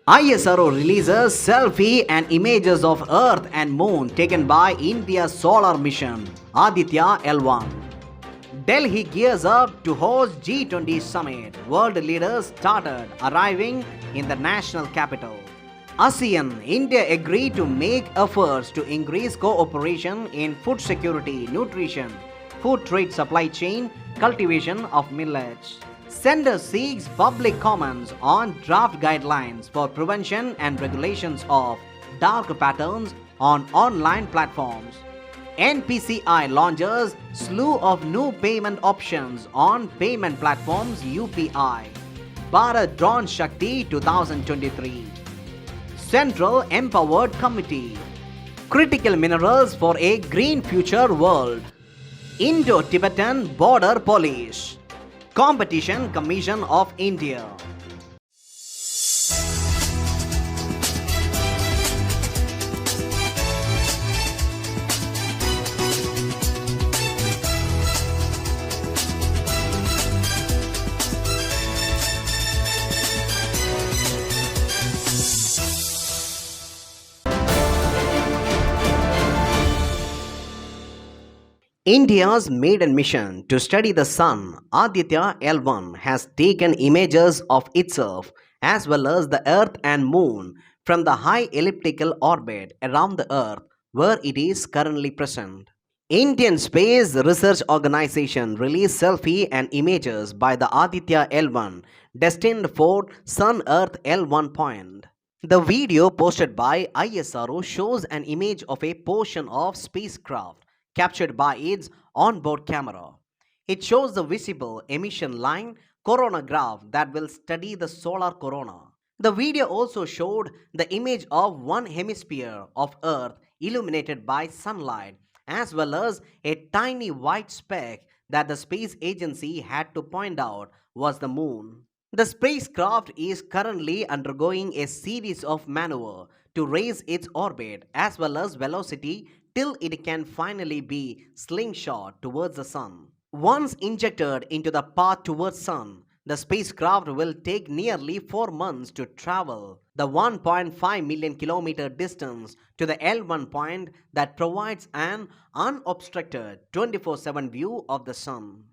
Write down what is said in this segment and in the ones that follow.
ISRO releases selfie and images of Earth and Moon taken by India's solar mission Aditya L1. Delhi gears up to host G20 Summit. World leaders started arriving in the national capital. ASEAN, India agreed to make efforts to increase cooperation in food security, nutrition, food trade supply chain, cultivation of millets. Center seeks public comments on draft guidelines for prevention and regulations of dark patterns on online platforms. NPCI launches slew of new payment options on payment platforms UPI. Bharat Drone Shakti 2023. Central Empowered Committee. Critical minerals for a green future world. Indo-Tibetan Border Police. Competition Commission of India. India's maiden mission to study the sun, Aditya L1, has taken images of itself as well as the Earth and Moon from the high elliptical orbit around the Earth where it is currently present. Indian Space Research Organization released selfie and images by the Aditya L1 destined for Sun-Earth L1 point. The video posted by ISRO shows an image of a portion of spacecraft captured by its onboard camera. It shows the visible emission line coronagraph that will study the solar corona. The video also showed the image of one hemisphere of Earth illuminated by sunlight, as well as a tiny white speck that the space agency had to point out was the moon. The spacecraft is currently undergoing a series of maneuvers to raise its orbit as well as velocity till it can finally be slingshot towards the sun. Once injected into the path towards sun, the spacecraft will take nearly 4 months to travel the 1.5 million kilometer distance to the L1 point that provides an unobstructed 24/7 view of the sun.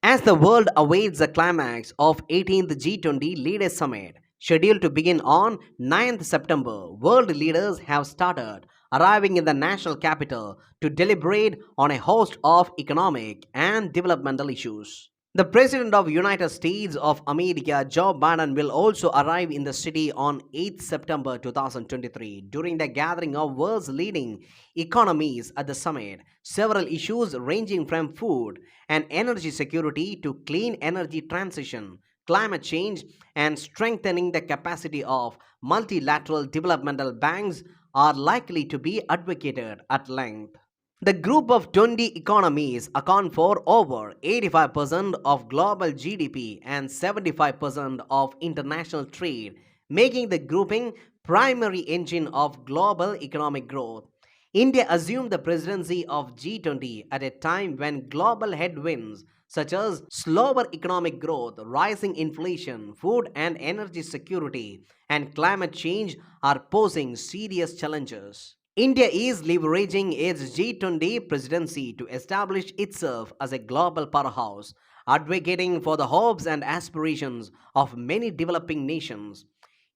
As the world awaits the climax of 18th G20 Leaders Summit, scheduled to begin on 9th September, world leaders have started arriving in the national capital to deliberate on a host of economic and developmental issues. The President of the United States of America, Joe Biden, will also arrive in the city on 8th September 2023 during the gathering of world's leading economies at the summit. Several issues ranging from food and energy security to clean energy transition, climate change, and strengthening the capacity of multilateral developmental banks are likely to be advocated at length. The group of 20 economies account for over 85% of global GDP and 75% of international trade, making the grouping primary engine of global economic growth. India assumed the presidency of G20 at a time when global headwinds such as slower economic growth, rising inflation, food and energy security, and climate change are posing serious challenges. India is leveraging its G20 presidency to establish itself as a global powerhouse, advocating for the hopes and aspirations of many developing nations.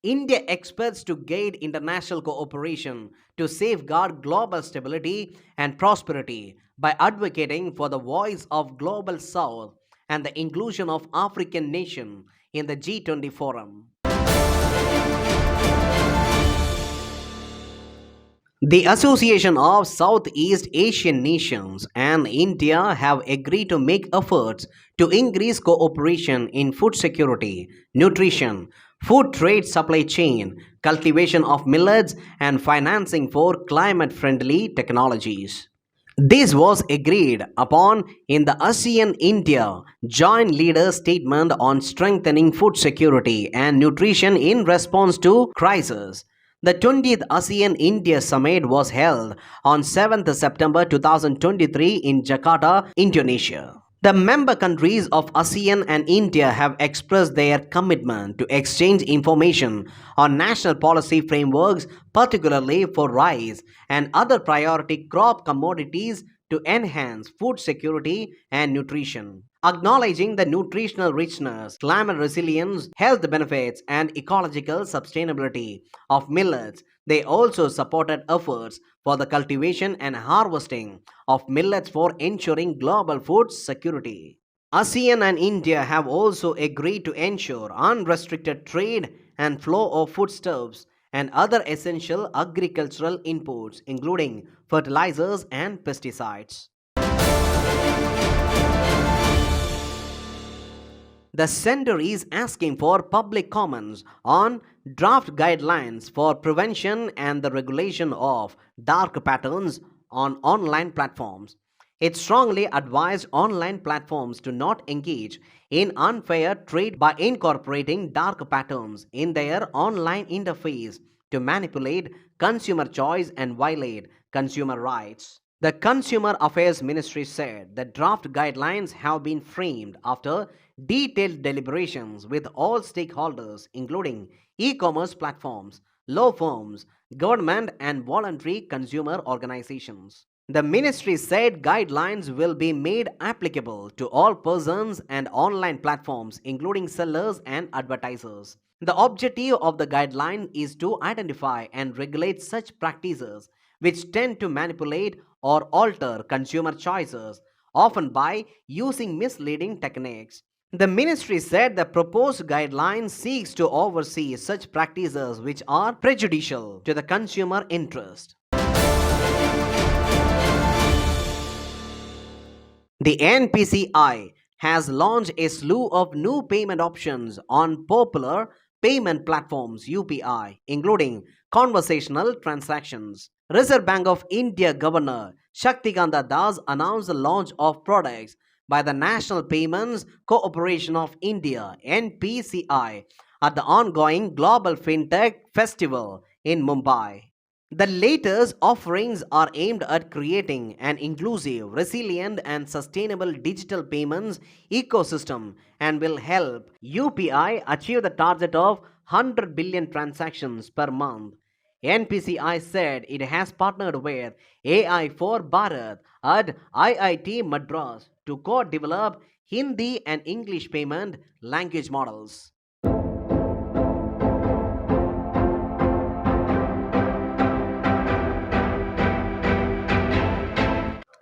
India expects to guide international cooperation to safeguard global stability and prosperity by advocating for the voice of Global South and the inclusion of African nations in the G20 forum. The Association of Southeast Asian Nations and India have agreed to make efforts to increase cooperation in food security, nutrition, food trade supply chain, cultivation of millets, and financing for climate-friendly technologies. This was agreed upon in the ASEAN-India Joint Leaders Statement on Strengthening Food Security and Nutrition in Response to Crisis. The 20th ASEAN-India Summit was held on 7th September 2023 in Jakarta, Indonesia. The member countries of ASEAN and India have expressed their commitment to exchange information on national policy frameworks, particularly for rice and other priority crop commodities to enhance food security and nutrition. Acknowledging the nutritional richness, climate resilience, health benefits, and ecological sustainability of millets, they also supported efforts for the cultivation and harvesting of millets for ensuring global food security. ASEAN and India have also agreed to ensure unrestricted trade and flow of foodstuffs and other essential agricultural inputs, including fertilizers and pesticides. The center is asking for public comments on draft guidelines for prevention and the regulation of dark patterns on online platforms. It strongly advised online platforms to not engage in unfair trade by incorporating dark patterns in their online interface to manipulate consumer choice and violate consumer rights. The Consumer Affairs Ministry said the draft guidelines have been framed after detailed deliberations with all stakeholders, including e commerce platforms, law firms, government, and voluntary consumer organizations. The ministry said guidelines will be made applicable to all persons and online platforms, including sellers and advertisers. The objective of the guideline is to identify and regulate such practices which tend to manipulate or alter consumer choices, often by using misleading techniques. The ministry said the proposed guideline seeks to oversee such practices which are prejudicial to the consumer interest. The NPCI has launched a slew of new payment options on popular payment platforms UPI, including conversational transactions. Reserve Bank of India Governor Shakti Das announced the launch of products by the National Payments Corporation of India (NPCI) at the ongoing Global FinTech Festival in Mumbai. The latest offerings are aimed at creating an inclusive, resilient, and sustainable digital payments ecosystem and will help UPI achieve the target of 100 billion transactions per month. NPCI said it has partnered with AI for Bharat at IIT Madras to co develop Hindi and English payment language models.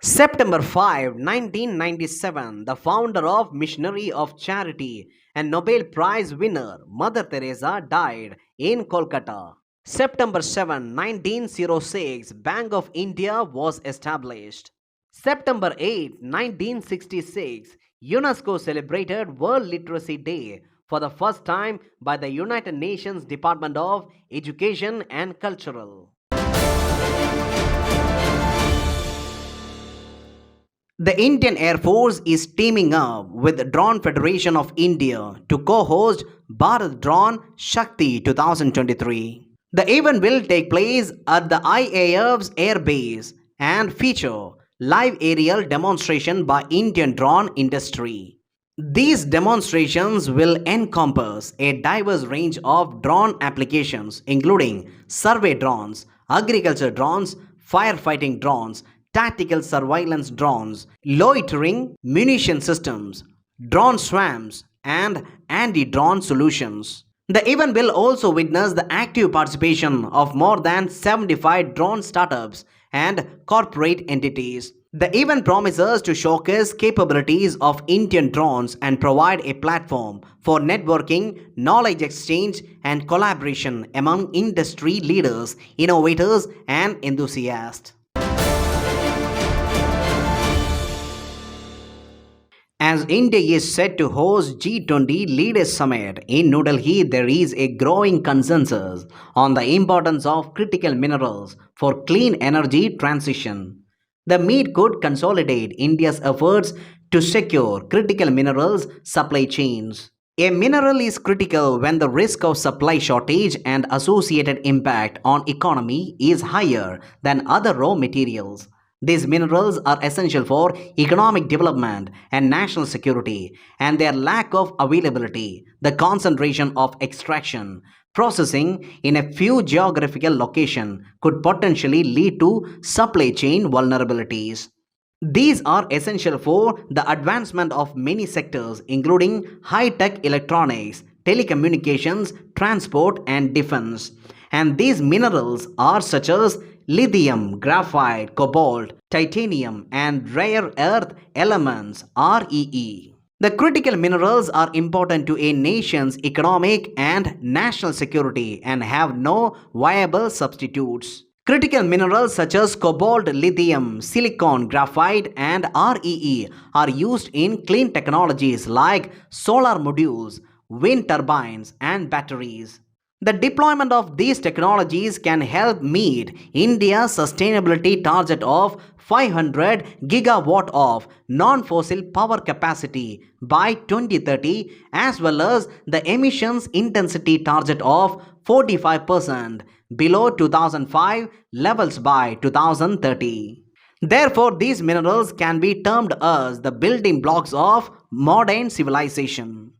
September 5, 1997, the founder of Missionary of Charity and Nobel Prize winner Mother Teresa died in Kolkata. September 7, 1906, Bank of India was established. September 8, 1966, UNESCO celebrated World Literacy Day for the first time by the United Nations Department of Education and Cultural. The Indian Air Force is teaming up with Drone Federation of India to co-host Bharat Drone Shakti 2023. The event will take place at the IAF's Air Base and feature live aerial demonstration by Indian drone industry. These demonstrations will encompass a diverse range of drone applications including survey drones, agriculture drones, firefighting drones, tactical surveillance drones, loitering munition systems, drone swarms, and anti drone solutions. The event will also witness the active participation of more than 75 drone startups and corporate entities. The event promises to showcase capabilities of Indian drones and provide a platform for networking, knowledge exchange, and collaboration among industry leaders, innovators, and enthusiasts. As India is set to host G20 Leaders Summit in New Delhi, there is a growing consensus on the importance of critical minerals for clean energy transition. The meet could consolidate India's efforts to secure critical minerals supply chains. A mineral is critical when the risk of supply shortage and associated impact on economy is higher than other raw materials. These minerals are essential for economic development and national security, and their lack of availability, the concentration of extraction, processing in a few geographical locations could potentially lead to supply chain vulnerabilities. These are essential for the advancement of many sectors, including high tech electronics, telecommunications, transport, and defense. And these minerals are such as lithium, graphite, cobalt, titanium, and rare earth elements REE. The critical minerals are important to a nation's economic and national security and have no viable substitutes. Critical minerals such as cobalt, lithium, silicon, graphite, and REE are used in clean technologies like solar modules, wind turbines, and batteries. The deployment of these technologies can help meet India's sustainability target of 500 gigawatt of non-fossil power capacity by 2030, as well as the emissions intensity target of 45% below 2005 levels by 2030. Therefore, these minerals can be termed as the building blocks of modern civilization.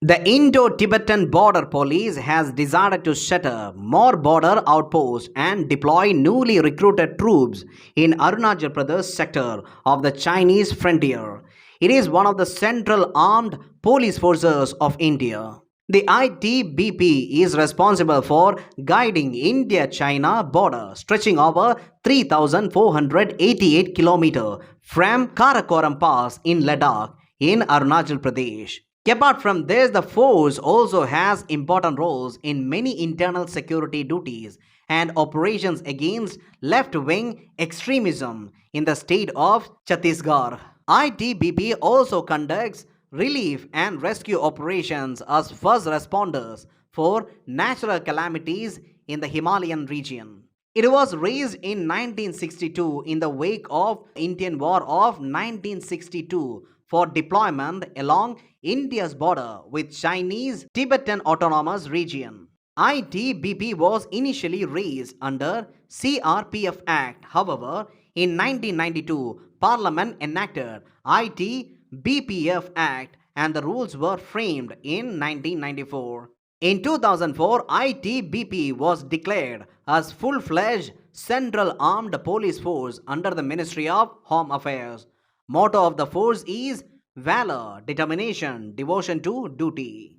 The Indo-Tibetan Border Police has decided to set up more border outposts and deploy newly recruited troops in Arunachal Pradesh sector of the Chinese frontier. It is one of the central armed police forces of India. The ITBP is responsible for guiding India-China border stretching over 3,488 km from Karakoram Pass in Ladakh in Arunachal Pradesh. Apart from this, the force also has important roles in many internal security duties and operations against left-wing extremism in the state of Chhattisgarh. ITBP also conducts relief and rescue operations as first responders for natural calamities in the Himalayan region. It was raised in 1962 in the wake of Indian War of 1962 for deployment along India's border with Chinese Tibetan Autonomous Region. ITBP was initially raised under CRPF Act. However, in 1992, Parliament enacted ITBPF Act and the rules were framed in 1994. In 2004, ITBP was declared as full-fledged Central Armed Police Force under the Ministry of Home Affairs. Motto of the force is valor, determination, devotion to duty.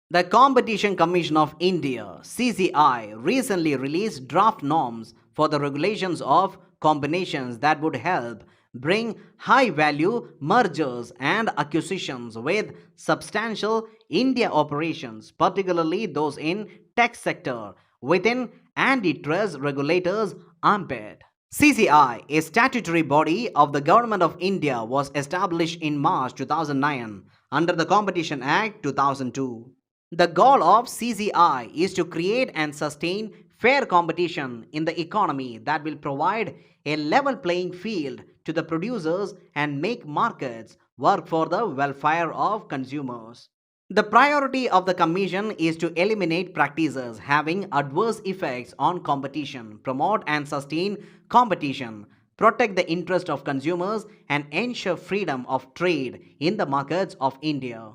The Competition Commission of India (CCI) recently released draft norms for the regulations of combinations that would help bring high value mergers and acquisitions with substantial India operations, particularly those in tech sector, within antitrust regulators ambit. CCI, a statutory body of the Government of India, was established in March 2009 under the Competition Act 2002. The goal of CCI is to create and sustain fair competition in the economy that will provide a level playing field to the producers and make markets work for the welfare of consumers. The priority of the Commission is to eliminate practices having adverse effects on competition, promote and sustain competition, protect the interest of consumers, and ensure freedom of trade in the markets of India.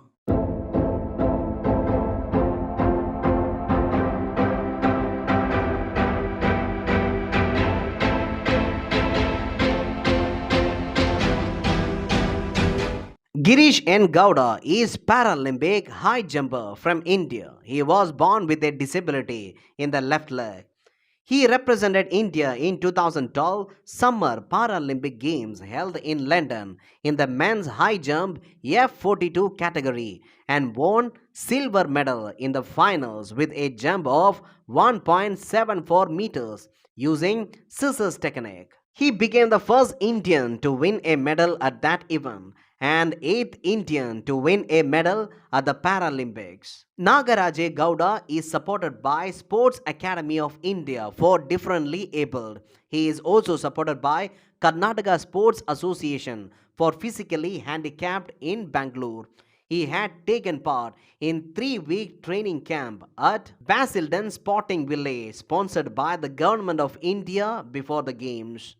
Girish N. Gowda is Paralympic high jumper from India. He was born with a disability in the left leg. He represented India in 2012 Summer Paralympic Games held in London in the men's high jump F42 category and won silver medal in the finals with a jump of 1.74 meters using scissors technique. He became the first Indian to win a medal at that event and eighth Indian to win a medal at the Paralympics. Nagaraja Gowda is supported by Sports Academy of India for differently abled. He is also supported by Karnataka Sports Association for physically handicapped in Bangalore. He had taken part in 3-week training camp at Basildon Sporting Village sponsored by the government of India before the games.